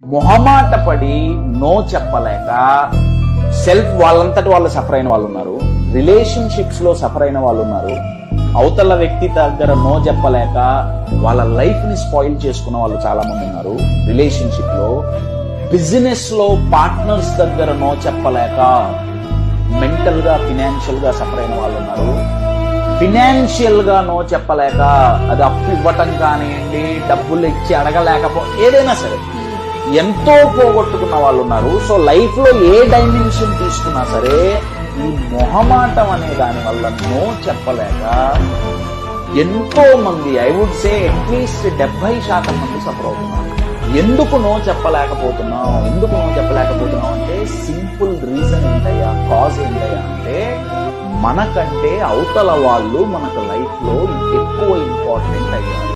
మొహమాట పడి నో చెప్పలేక వాళ్ళంతటి వాళ్ళు సఫర్ అయిన వాళ్ళు ఉన్నారు. రిలేషన్షిప్స్ లో సఫర్ అయిన వాళ్ళు ఉన్నారు. అవతల వ్యక్తి దగ్గర నో చెప్పలేక వాళ్ళ లైఫ్ ని స్పాయిల్ చేసుకున్న వాళ్ళు చాలా మంది ఉన్నారు. రిలేషన్షిప్ లో, బిజినెస్ లో పార్ట్నర్స్ దగ్గర నో చెప్పలేక మెంటల్ గా, ఫినాన్షియల్ గా సఫర్ అయిన వాళ్ళు ఉన్నారు. ఫినాన్షియల్ గా నో చెప్పలేక, అది అప్పు ఇవ్వటం కానివ్వండి, డబ్బులు ఇచ్చి ఏదైనా సరే ఎంతో పోగొట్టుకున్న వాళ్ళు ఉన్నారు. సో లైఫ్ లో ఏ డైమెన్షన్ తీసుకున్నా సరే ఈ మొహమాటం అనే దాని వల్ల నో చెప్పలేక ఎంతో మంది, ఐ వుడ్ సే అట్లీస్ట్ 70% మంది సఫర్ అవుతున్నారు. ఎందుకు నో చెప్పలేకపోతున్నాం అంటే సింపుల్ రీజన్ ఏంటయ్యా, కాజ్ ఏంటయ్యా అంటే మనకంటే అవతల వాళ్ళు మనకు లైఫ్ లో ఎక్కువ ఇంపార్టెంట్ అయ్యారు.